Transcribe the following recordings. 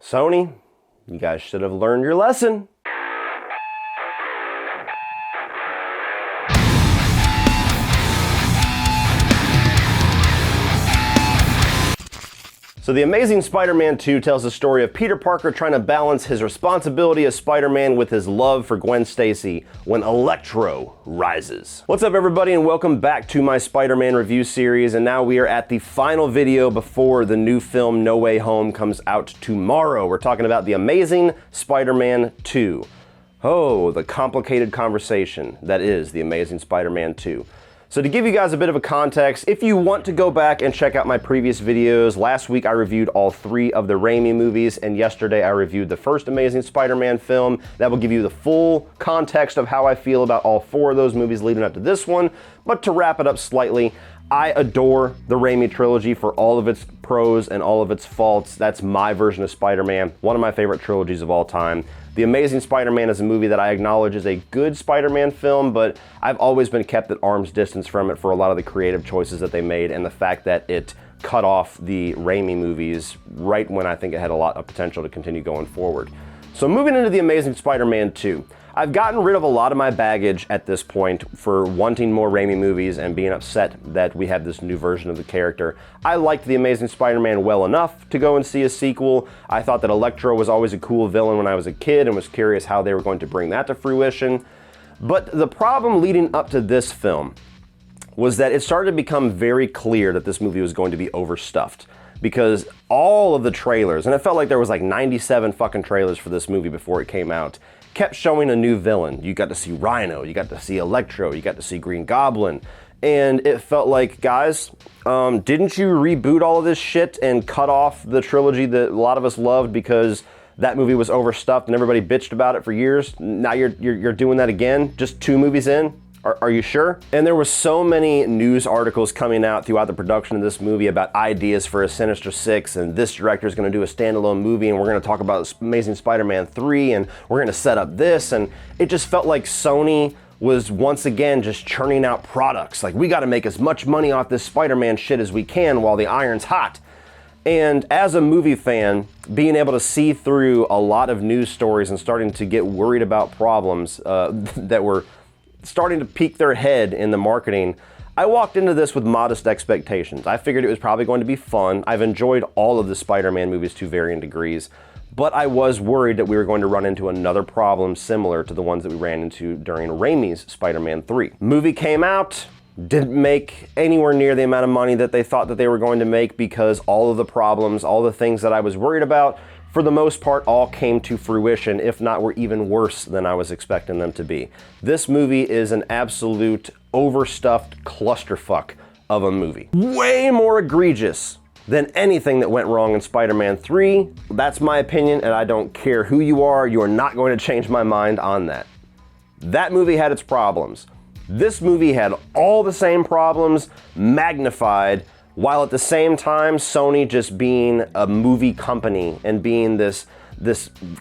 Sony, you guys should have learned your lesson. So The Amazing Spider-Man 2 tells the story of Peter Parker trying to balance his responsibility as Spider-Man with his love for Gwen Stacy when Electro rises. What's up everybody and welcome back to my Spider-Man review series, and now we are at the final video before the new film No Way Home comes out tomorrow. We're talking about The Amazing Spider-Man 2. Oh, the complicated conversation that is The Amazing Spider-Man 2. So to give you guys a bit of a context, if you want to go back and check out my previous videos, last week I reviewed all 3 of the Raimi movies, and yesterday I reviewed the first Amazing Spider-Man film. That will give you the full context of how I feel about all 4 of those movies leading up to this one. But to wrap it up slightly, I adore the Raimi trilogy for all of its pros and all of its faults. That's my version of Spider-Man, one of my favorite trilogies of all time. The Amazing Spider-Man is a movie that I acknowledge is a good Spider-Man film, but I've always been kept at arm's distance from it for a lot of the creative choices that they made and the fact that it cut off the Raimi movies right when I think it had a lot of potential to continue going forward. So moving into The Amazing Spider-Man 2, I've gotten rid of a lot of my baggage at this point for wanting more Raimi movies and being upset that we have this new version of the character. I liked The Amazing Spider-Man well enough to go and see a sequel. I thought that Electro was always a cool villain when I was a kid and was curious how they were going to bring that to fruition. But the problem leading up to this film was that it started to become very clear that this movie was going to be overstuffed. Because all of the trailers, and it felt like there was like 97 fucking trailers for this movie before it came out, kept showing a new villain. You got to see Rhino, you got to see Electro, you got to see Green Goblin, and it felt like, guys, didn't you reboot all of this shit and cut off the trilogy that a lot of us loved because that movie was overstuffed and everybody bitched about it for years? Now you're doing that again, just 2 movies in? Are you sure? And there were so many news articles coming out throughout the production of this movie about ideas for a Sinister Six, and this director is going to do a standalone movie, and we're going to talk about Amazing Spider-Man 3, and we're going to set up this, and it just felt like Sony was once again just churning out products. Like, we got to make as much money off this Spider-Man shit as we can while the iron's hot. And as a movie fan, being able to see through a lot of news stories and starting to get worried about problems that were starting to peek their head in the marketing, I walked into this with modest expectations. I figured it was probably going to be fun. I've enjoyed all of the Spider-Man movies to varying degrees, but I was worried that we were going to run into another problem similar to the ones that we ran into during Raimi's Spider-Man 3. Movie came out, didn't make anywhere near the amount of money that they thought that they were going to make because all of the problems, all the things that I was worried about, for the most part, all came to fruition, if not were even worse than I was expecting them to be. This movie is an absolute overstuffed clusterfuck of a movie. Way more egregious than anything that went wrong in Spider-Man 3. That's my opinion, and I don't care who you are not going to change my mind on that. That movie had its problems. This movie had all the same problems, magnified, while at the same time, Sony just being a movie company and being this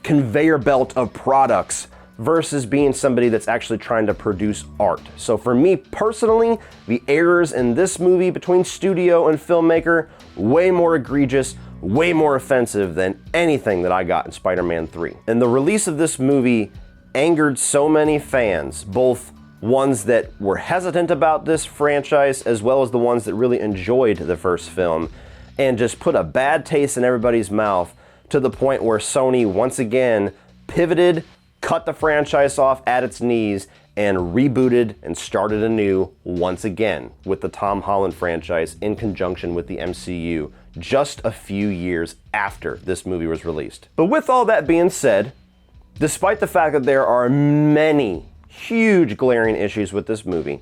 conveyor belt of products versus being somebody that's actually trying to produce art. So for me personally, the errors in this movie between studio and filmmaker, way more egregious, way more offensive than anything that I got in Spider-Man 3. And the release of this movie angered so many fans, both ones that were hesitant about this franchise as well as the ones that really enjoyed the first film, and just put a bad taste in everybody's mouth to the point where Sony once again pivoted, cut the franchise off at its knees, and rebooted and started anew once again with the Tom Holland franchise in conjunction with the MCU just a few years after this movie was released. But with all that being said, despite the fact that there are many huge glaring issues with this movie,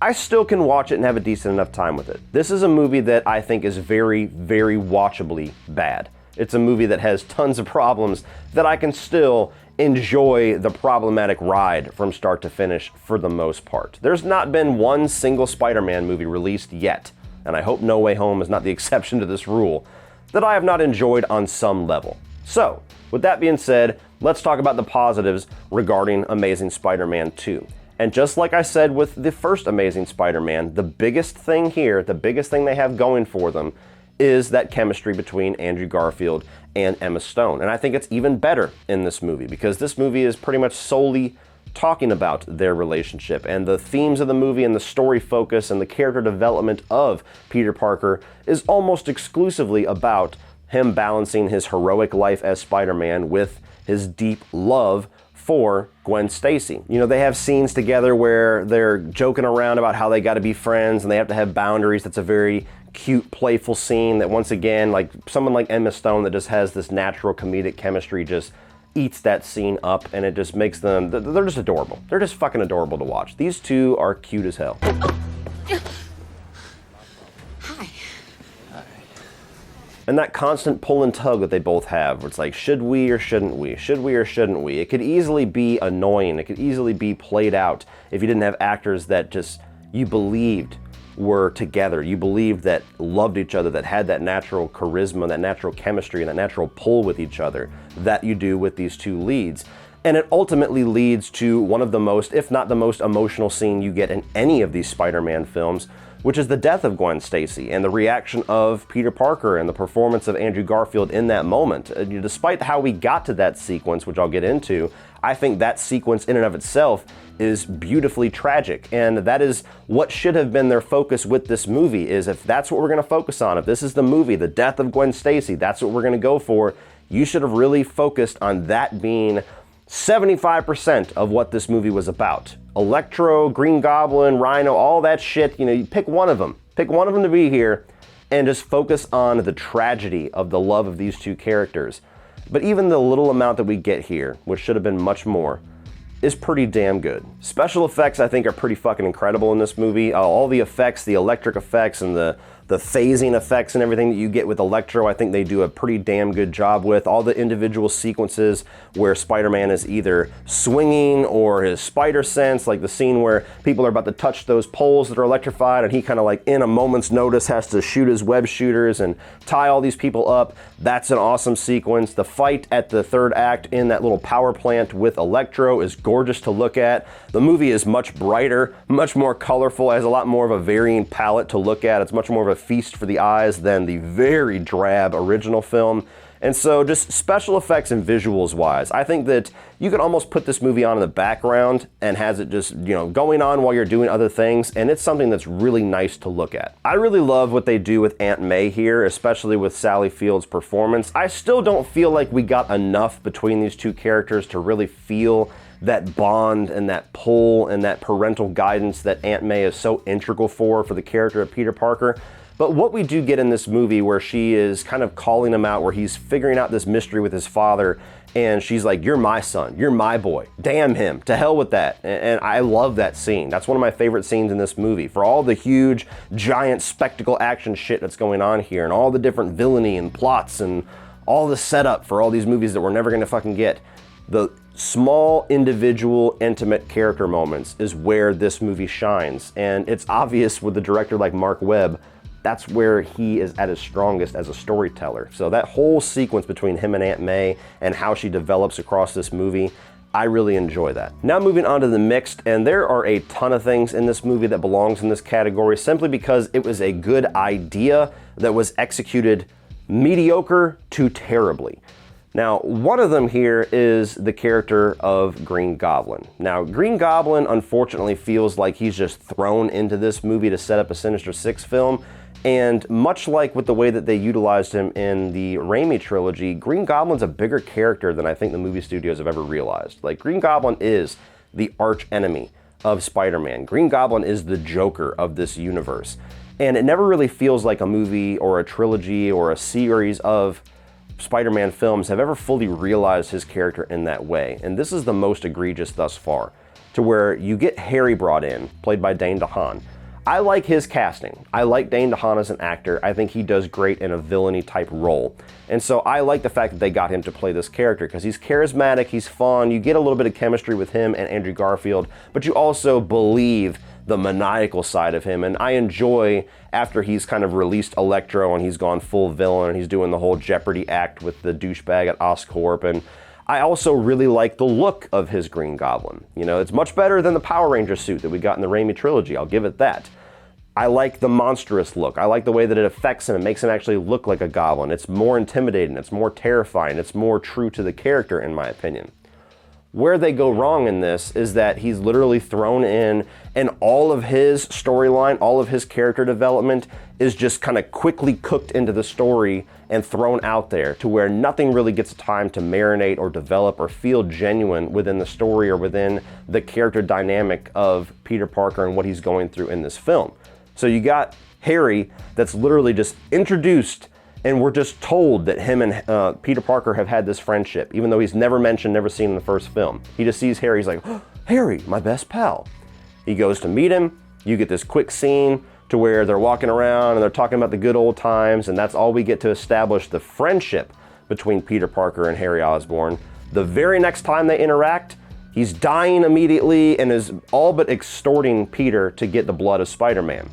I still can watch it and have a decent enough time with it. This is a movie that I think is very, very watchably bad. It's a movie that has tons of problems that I can still enjoy the problematic ride from start to finish for the most part. There's not been one single Spider-Man movie released yet, and I hope No Way Home is not the exception to this rule, that I have not enjoyed on some level. So, with that being said, let's talk about the positives regarding Amazing Spider-Man 2. And just like I said with the first Amazing Spider-Man, the biggest thing here, the biggest thing they have going for them, is that chemistry between Andrew Garfield and Emma Stone. And I think it's even better in this movie because this movie is pretty much solely talking about their relationship, and the themes of the movie and the story focus and the character development of Peter Parker is almost exclusively about him balancing his heroic life as Spider-Man with his deep love for Gwen Stacy. You know, they have scenes together where they're joking around about how they got to be friends and they have to have boundaries. That's a very cute, playful scene that, once again, like someone like Emma Stone that just has this natural comedic chemistry just eats that scene up, and it just makes them, they're just adorable. They're just fucking adorable to watch. These two are cute as hell. Hi. And that constant pull and tug that they both have, where it's like, should we or shouldn't we? Should we or shouldn't we? It could easily be annoying. It could easily be played out if you didn't have actors that just, you believed were together. You believed that loved each other, that had that natural charisma, that natural chemistry, and that natural pull with each other that you do with these two leads. And it ultimately leads to one of the most, if not the most emotional scene you get in any of these Spider-Man films, which is the death of Gwen Stacy and the reaction of Peter Parker and the performance of Andrew Garfield in that moment. Despite how we got to that sequence, which I'll get into, I think that sequence in and of itself is beautifully tragic, and that is what should have been their focus with this movie. Is if that's what we're going to focus on, if this is the movie, the death of Gwen Stacy, that's what we're going to go for, you should have really focused on that being 75% of what this movie was about. Electro, Green Goblin, Rhino, all that shit, you know, you pick one of them to be here and just focus on the tragedy of the love of these two characters. But even the little amount that we get here, which should have been much more, is pretty damn good. Special effects, I think, are pretty fucking incredible in this movie. All the effects, the electric effects and the phasing effects and everything that you get with Electro, I think they do a pretty damn good job with. All the individual sequences where Spider-Man is either swinging or his spider sense, like the scene where people are about to touch those poles that are electrified and he kind of like in a moment's notice has to shoot his web shooters and tie all these people up. That's an awesome sequence. The fight at the third act in that little power plant with Electro is gorgeous to look at. The movie is much brighter, much more colorful, has a lot more of a varying palette to look at. It's much more of a feast for the eyes than the very drab original film. And so just special effects and visuals wise, I think that you could almost put this movie on in the background and has it just, you know, going on while you're doing other things, and it's something that's really nice to look at. I really love what they do with Aunt May here, especially with Sally Field's performance. I still don't feel like we got enough between these two characters to really feel that bond and that pull and that parental guidance that Aunt May is so integral for the character of Peter Parker. But what we do get in this movie where she is kind of calling him out, where he's figuring out this mystery with his father, and she's like, you're my son, you're my boy, damn him, to hell with that. And I love that scene. That's one of my favorite scenes in this movie. For all the huge, giant spectacle action shit that's going on here, and all the different villainy and plots, and all the setup for all these movies that we're never gonna fucking get, the small, individual, intimate character moments is where this movie shines. And it's obvious with a director like Mark Webb, that's where he is at his strongest as a storyteller. So that whole sequence between him and Aunt May and how she develops across this movie, I really enjoy that. Now moving on to the mixed, and there are a ton of things in this movie that belongs in this category simply because it was a good idea that was executed mediocre to terribly. Now, one of them here is the character of Green Goblin. Now, Green Goblin unfortunately feels like he's just thrown into this movie to set up a Sinister Six film. And much like with the way that they utilized him in the Raimi trilogy, Green Goblin's a bigger character than I think the movie studios have ever realized. Like, Green Goblin is the arch enemy of Spider-Man. Green Goblin is the Joker of this universe. And it never really feels like a movie or a trilogy or a series of Spider-Man films have ever fully realized his character in that way. And this is the most egregious thus far, to where you get Harry brought in, played by Dane DeHaan. I like his casting. I like Dane DeHaan as an actor. I think he does great in a villainy type role. And so I like the fact that they got him to play this character because he's charismatic, he's fun, you get a little bit of chemistry with him and Andrew Garfield, but you also believe the maniacal side of him. And I enjoy, after he's kind of released Electro and he's gone full villain and he's doing the whole Jeopardy act with the douchebag at Oscorp, and I also really like the look of his Green Goblin. You know, it's much better than the Power Ranger suit that we got in the Raimi trilogy, I'll give it that. I like the monstrous look. I like the way that it affects him. It makes him actually look like a goblin. It's more intimidating. It's more terrifying. It's more true to the character, in my opinion. Where they go wrong in this is that he's literally thrown in, and all of his storyline, all of his character development is just kind of quickly cooked into the story and thrown out there to where nothing really gets time to marinate or develop or feel genuine within the story or within the character dynamic of Peter Parker and what he's going through in this film. So you got Harry that's literally just introduced, and we're just told that him and Peter Parker have had this friendship, even though he's never mentioned, never seen in the first film. He just sees Harry, he's like, oh, Harry, my best pal. He goes to meet him. You get this quick scene to where they're walking around and they're talking about the good old times, and that's all we get to establish the friendship between Peter Parker and Harry Osborn. The very next time they interact, he's dying immediately and is all but extorting Peter to get the blood of Spider-Man.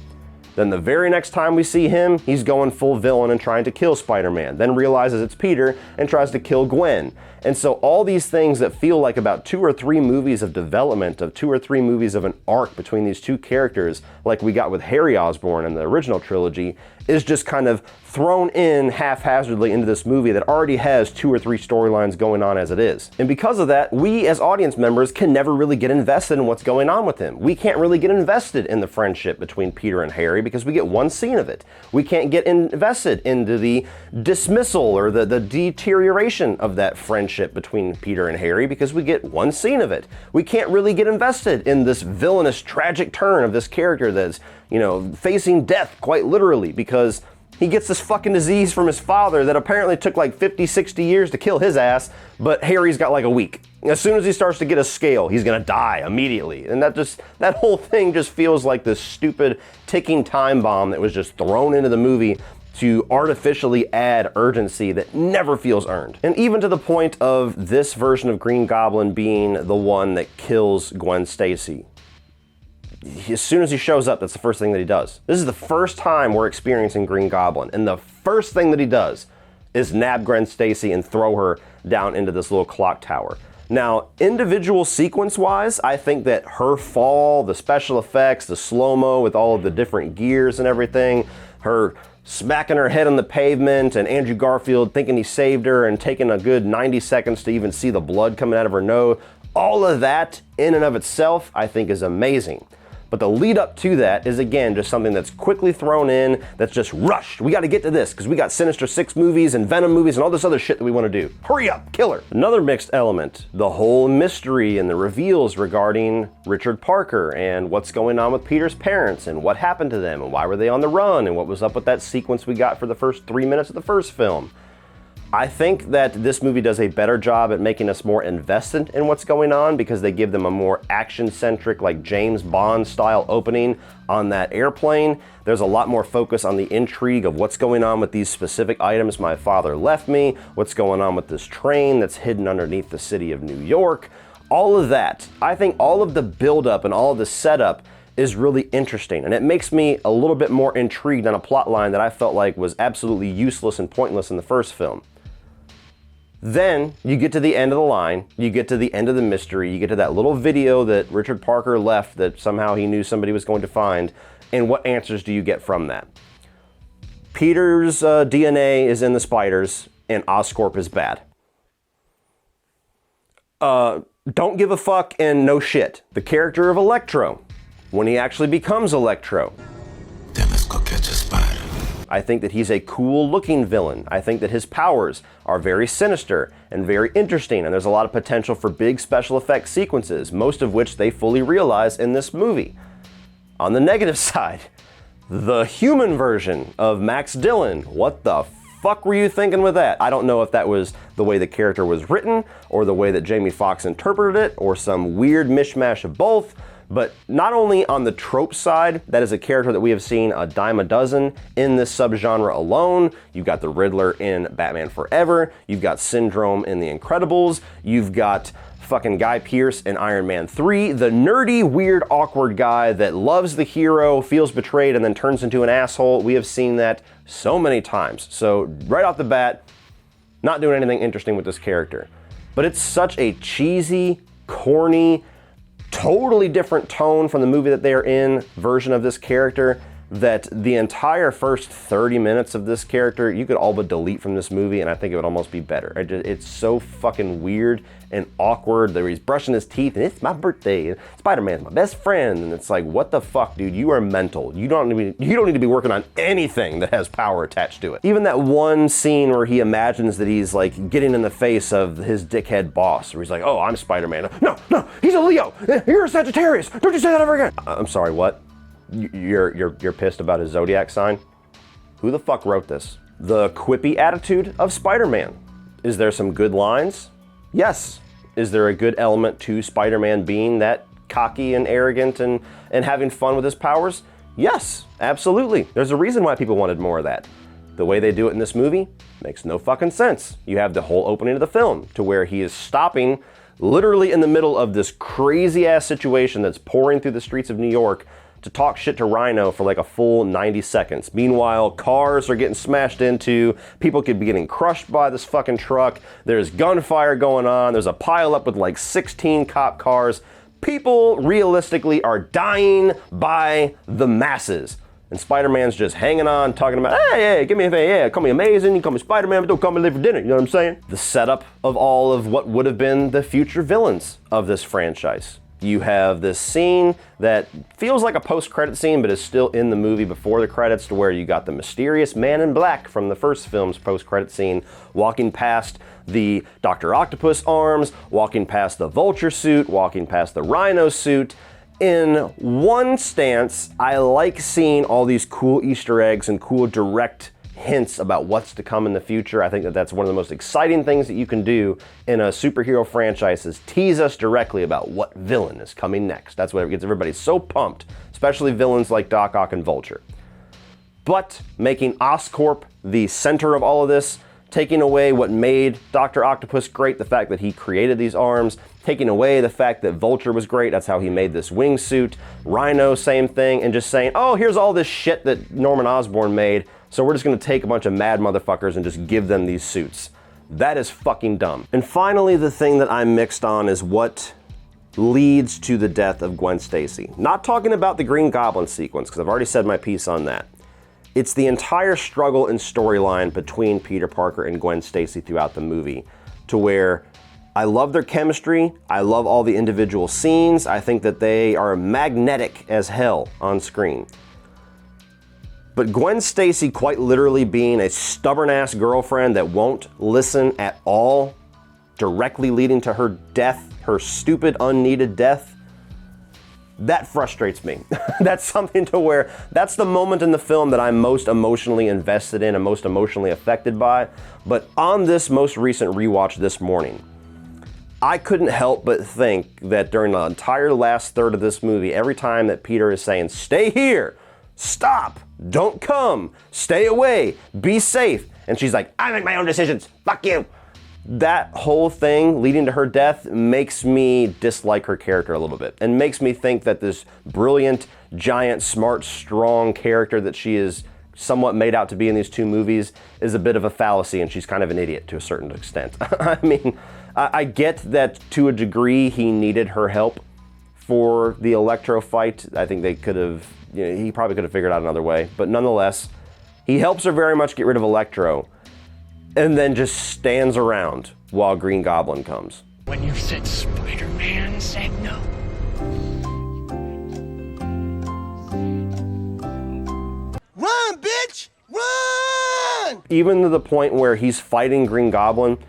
Then the very next time we see him, he's going full villain and trying to kill Spider-Man, then realizes it's Peter and tries to kill Gwen. And so all these things that feel like about 2 or 3 movies of development, of 2 or 3 movies of an arc between these two characters, like we got with Harry Osborn in the original trilogy, is just kind of thrown in haphazardly into this movie that already has 2 or 3 storylines going on as it is. And because of that, we as audience members can never really get invested in what's going on with him. We can't really get invested in the friendship between Peter and Harry because we get one scene of it. We can't get invested into the dismissal or the deterioration of that friendship between Peter and Harry because we get one scene of it. We can't really get invested in this villainous, tragic turn of this character that's, facing death quite literally because he gets this fucking disease from his father that apparently took like 50, 60 years to kill his ass, but Harry's got like a week. As soon as he starts to get a scale, he's gonna die immediately. And that whole thing just feels like this stupid ticking time bomb that was just thrown into the movie to artificially add urgency that never feels earned. And even to the point of this version of Green Goblin being the one that kills Gwen Stacy. As soon as he shows up, that's the first thing that he does. This is the first time we're experiencing Green Goblin, and the first thing that he does is nab Gwen Stacy and throw her down into this little clock tower. Now, individual sequence-wise, I think that her fall, the special effects, the slow-mo with all of the different gears and everything, her smacking her head on the pavement, and Andrew Garfield thinking he saved her and taking a good 90 seconds to even see the blood coming out of her nose, all of that in and of itself, I think is amazing. But the lead up to that is, again, just something that's quickly thrown in, that's just rushed. We got to get to this because we got Sinister Six movies and Venom movies and all this other shit that we want to do. Hurry up, kill her. Another mixed element, the whole mystery and the reveals regarding Richard Parker and what's going on with Peter's parents and what happened to them and why were they on the run and what was up with that sequence we got for the first 3 minutes of the first film. I think that this movie does a better job at making us more invested in what's going on because they give them a more action-centric, like James Bond style opening on that airplane. There's a lot more focus on the intrigue of what's going on with these specific items my father left me, what's going on with this train that's hidden underneath the city of New York. All of that. I think all of the buildup and all of the setup is really interesting, and it makes me a little bit more intrigued on a plot line that I felt like was absolutely useless and pointless in the first film. Then you get to the end of the line, you get to the end of the mystery, you get to that little video that Richard Parker left that somehow he knew somebody was going to find, and what answers do you get from that? Peter's DNA is in the spiders, and Oscorp is bad. Don't give a fuck and no shit. The character of Electro, when he actually becomes Electro. Then let's go catch a spider. I think that he's a cool looking villain. I think that his powers are very sinister and very interesting, and there's a lot of potential for big special effects sequences, most of which they fully realize in this movie. On the negative side, the human version of Max Dillon. What the fuck were you thinking with that? I don't know if that was the way the character was written, or the way that Jamie Foxx interpreted it, or some weird mishmash of both. But not only on the trope side, that is a character that we have seen a dime a dozen in this subgenre alone. You've got the Riddler in Batman Forever. You've got Syndrome in The Incredibles. You've got fucking Guy Pearce in Iron Man 3. The nerdy, weird, awkward guy that loves the hero, feels betrayed, and then turns into an asshole. We have seen that so many times. So right off the bat, not doing anything interesting with this character. But it's such a cheesy, corny, totally different tone from the movie that they're in version of this character that the entire first 30 minutes of this character, you could all but delete from this movie, and I think it would almost be better. It's so fucking weird and awkward that he's brushing his teeth, and it's my birthday, and Spider-Man's my best friend, and it's like, what the fuck, dude? You are mental. You don't need to be working on anything that has power attached to it. Even that one scene where he imagines that he's like getting in the face of his dickhead boss, where he's like, oh, I'm Spider-Man. No, he's a Leo. You're a Sagittarius. Don't you say that ever again. I'm sorry, what? You're pissed about his zodiac sign? Who the fuck wrote this? The quippy attitude of Spider-Man. Is there some good lines? Yes. Is there a good element to Spider-Man being that cocky and arrogant and having fun with his powers? Yes, absolutely. There's a reason why people wanted more of that. The way they do it in this movie makes no fucking sense. You have the whole opening of the film to where he is stopping literally in the middle of this crazy ass situation that's pouring through the streets of New York to talk shit to Rhino for like a full 90 seconds. Meanwhile, cars are getting smashed into, people could be getting crushed by this fucking truck, there's gunfire going on, there's a pile up with like 16 cop cars. People realistically are dying by the masses. And Spider-Man's just hanging on, talking about, hey, give me a thing, yeah, call me amazing, you call me Spider-Man, but don't call me late for dinner, you know what I'm saying? The setup of all of what would have been the future villains of this franchise. You have this scene that feels like a post-credit scene, but is still in the movie before the credits, to where you got the mysterious man in black from the first film's post-credit scene walking past the Dr. Octopus arms, walking past the Vulture suit, walking past the Rhino suit. In one stance, I like seeing all these cool Easter eggs and cool direct hints about what's to come in the future. I think that that's one of the most exciting things that you can do in a superhero franchise, is tease us directly about what villain is coming next. That's what gets everybody so pumped, especially villains like Doc Ock and Vulture. But making Oscorp the center of all of this, taking away what made Dr. Octopus great, the fact that he created these arms, taking away the fact that Vulture was great, that's how he made this wingsuit, Rhino, same thing, and just saying, oh, here's all this shit that Norman Osborn made, so we're just gonna take a bunch of mad motherfuckers and just give them these suits. That is fucking dumb. And finally, the thing that I'm mixed on is what leads to the death of Gwen Stacy. Not talking about the Green Goblin sequence, because I've already said my piece on that. It's the entire struggle and storyline between Peter Parker and Gwen Stacy throughout the movie, to where I love their chemistry, I love all the individual scenes, I think that they are magnetic as hell on screen. But Gwen Stacy quite literally being a stubborn-ass girlfriend that won't listen at all, directly leading to her death, her stupid, unneeded death, that frustrates me. That's something to where, that's the moment in the film that I'm most emotionally invested in and most emotionally affected by. But on this most recent rewatch this morning, I couldn't help but think that during the entire last third of this movie, every time that Peter is saying, stay here, stop, don't come, stay away, be safe, and she's like, I make my own decisions, fuck you. That whole thing leading to her death makes me dislike her character a little bit, and makes me think that this brilliant, giant, smart, strong character that she is somewhat made out to be in these two movies is a bit of a fallacy, and she's kind of an idiot to a certain extent. I mean, I get that to a degree he needed her help for the Electro fight. I think they could have, he probably could have figured out another way, but nonetheless, he helps her very much get rid of Electro, and then just stands around while Green Goblin comes. When you said Spider-Man said no. Run, bitch! Run! Even to the point where he's fighting Green Goblin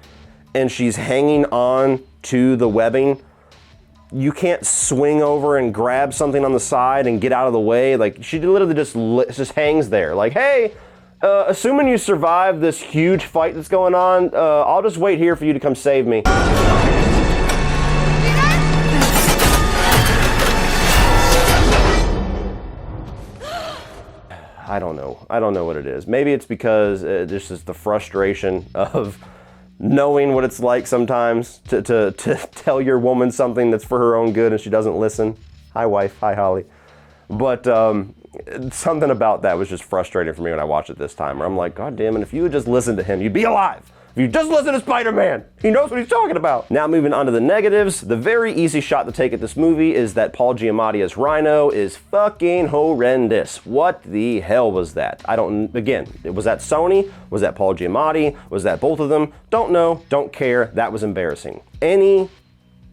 and she's hanging on to the webbing. You can't swing over and grab something on the side and get out of the way. Like, she literally just hangs there. Like, hey, assuming you survive this huge fight that's going on, I'll just wait here for you to come save me. I don't know. I don't know what it is. Maybe it's because this is the frustration of knowing what it's like sometimes to tell your woman something that's for her own good and she doesn't listen. Hi, wife. Hi, Holly. But something about that was just frustrating for me when I watched it this time, where I'm like, God damn it, if you would just listen to him, you'd be alive. If If you just listen to Spider-Man, he knows what he's talking about. Now moving on to the negatives, the very easy shot to take at this movie is that Paul Giamatti as Rhino is fucking horrendous. What the hell was that? Again, was that Sony? Was that Paul Giamatti? Was that both of them? Don't know, don't care, that was embarrassing. Any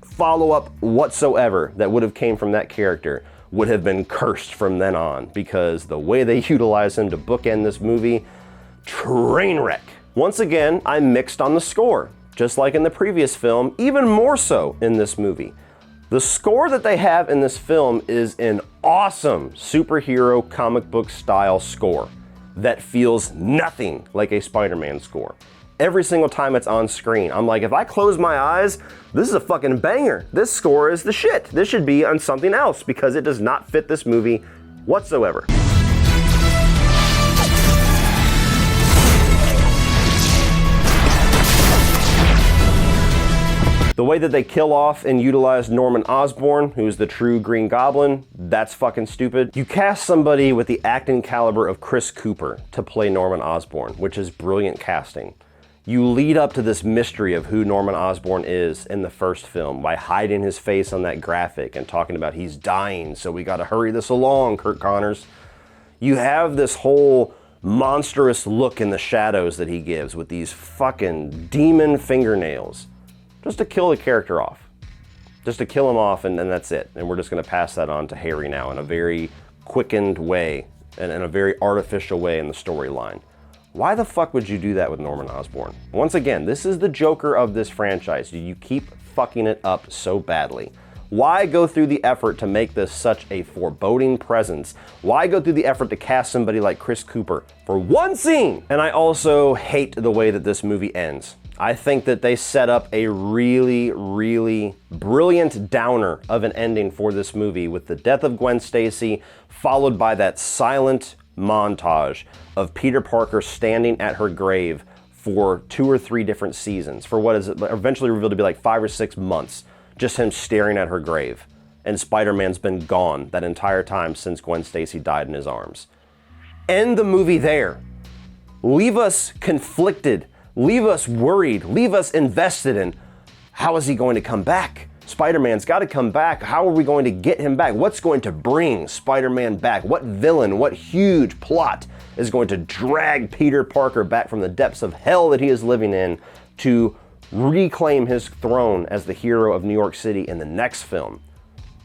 follow-up whatsoever that would have came from that character would have been cursed from then on, because the way they utilize him to bookend this movie, train wreck. Once again, I'm mixed on the score, just like in the previous film, even more so in this movie. The score that they have in this film is an awesome superhero comic book style score that feels nothing like a Spider-Man score. Every single time it's on screen, I'm like, if I close my eyes, this is a fucking banger. This score is the shit. This should be on something else because it does not fit this movie whatsoever. The way that they kill off and utilize Norman Osborn, who's the true Green Goblin, that's fucking stupid. You cast somebody with the acting caliber of Chris Cooper to play Norman Osborn, which is brilliant casting. You lead up to this mystery of who Norman Osborn is in the first film by hiding his face on that graphic and talking about he's dying, so we gotta hurry this along, Kurt Connors. You have this whole monstrous look in the shadows that he gives with these fucking demon fingernails. Just to kill the character off. Just to kill him off and that's it. And we're just gonna pass that on to Harry now in a very quickened way and in a very artificial way in the storyline. Why the fuck would you do that with Norman Osborn? Once again, this is the Joker of this franchise. You keep fucking it up so badly. Why go through the effort to make this such a foreboding presence? Why go through the effort to cast somebody like Chris Cooper for one scene? And I also hate the way that this movie ends. I think that they set up a really, really brilliant downer of an ending for this movie with the death of Gwen Stacy, followed by that silent montage of Peter Parker standing at her grave for 2 or 3 different seasons, for what is eventually revealed to be like 5 or 6 months, just him staring at her grave. And Spider-Man's been gone that entire time since Gwen Stacy died in his arms. End the movie there. Leave us conflicted. Leave us worried, leave us invested in how is he going to come back? Spider-Man's got to come back. How are we going to get him back? What's going to bring Spider-Man back? What villain, what huge plot is going to drag Peter Parker back from the depths of hell that he is living in to reclaim his throne as the hero of New York City in the next film?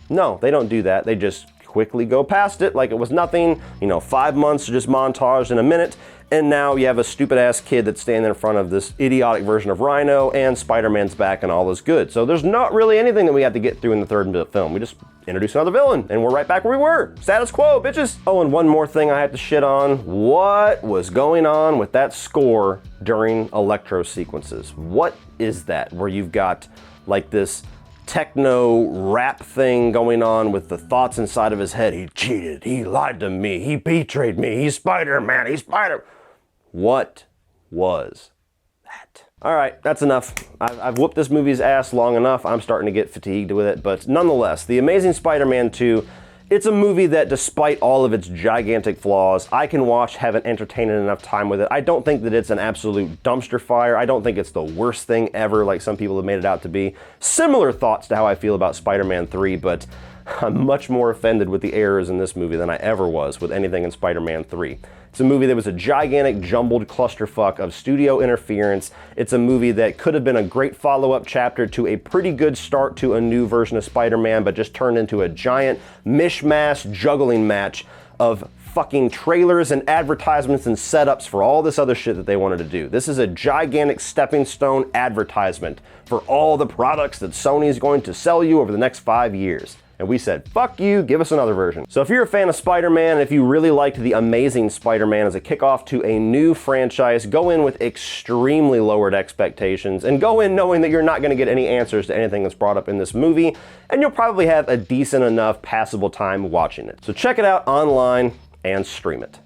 No, they don't do that. They just quickly go past it like it was nothing. 5 months just montaged in a minute. And now you have a stupid ass kid that's standing in front of this idiotic version of Rhino, and Spider-Man's back and all is good. So there's not really anything that we have to get through in the third film. We just introduce another villain and we're right back where we were. Status quo, bitches. Oh, and one more thing I have to shit on. What was going on with that score during Electro sequences? What is that? Where you've got like this techno rap thing going on with the thoughts inside of his head. He cheated, he lied to me, he betrayed me, he's Spider-Man, he's Spider. What was that? All right, that's enough. I've whooped this movie's ass long enough. I'm starting to get fatigued with it, but nonetheless, The Amazing Spider-Man 2, it's a movie that despite all of its gigantic flaws, I can watch, have an entertaining enough time with it. I don't think that it's an absolute dumpster fire. I don't think it's the worst thing ever like some people have made it out to be. Similar thoughts to how I feel about Spider-Man 3, but I'm much more offended with the errors in this movie than I ever was with anything in Spider-Man 3. It's a movie that was a gigantic, jumbled clusterfuck of studio interference. It's a movie that could have been a great follow-up chapter to a pretty good start to a new version of Spider-Man, but just turned into a giant mishmash juggling match of fucking trailers and advertisements and setups for all this other shit that they wanted to do. This is a gigantic stepping stone advertisement for all the products that Sony's going to sell you over the next 5 years. And we said, fuck you, give us another version. So if you're a fan of Spider-Man, if you really liked The Amazing Spider-Man as a kickoff to a new franchise, go in with extremely lowered expectations and go in knowing that you're not gonna get any answers to anything that's brought up in this movie, and you'll probably have a decent enough passable time watching it. So check it out online and stream it.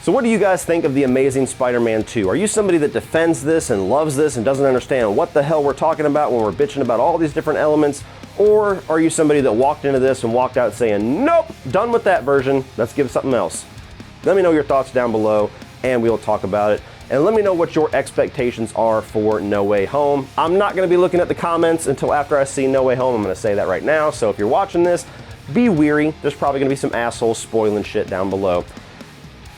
So what do you guys think of The Amazing Spider-Man 2? Are you somebody that defends this and loves this and doesn't understand what the hell we're talking about when we're bitching about all these different elements? Or are you somebody that walked into this and walked out saying, nope, done with that version, let's give something else? Let me know your thoughts down below and we'll talk about it. and let me know what your expectations are for No Way Home. I'm not gonna be looking at the comments until after I see No Way Home. I'm gonna say that right now, so if you're watching this, be weary. There's probably gonna be some assholes spoiling shit down below.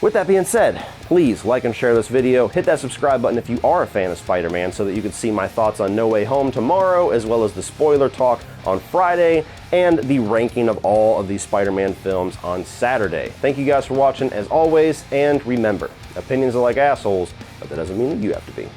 With that being said, please like and share this video. Hit that subscribe button if you are a fan of Spider-Man so that you can see my thoughts on No Way Home tomorrow, as well as the spoiler talk on Friday, and the ranking of all of these Spider-Man films on Saturday. Thank you guys for watching as always, and remember, opinions are like assholes, but that doesn't mean that you have to be.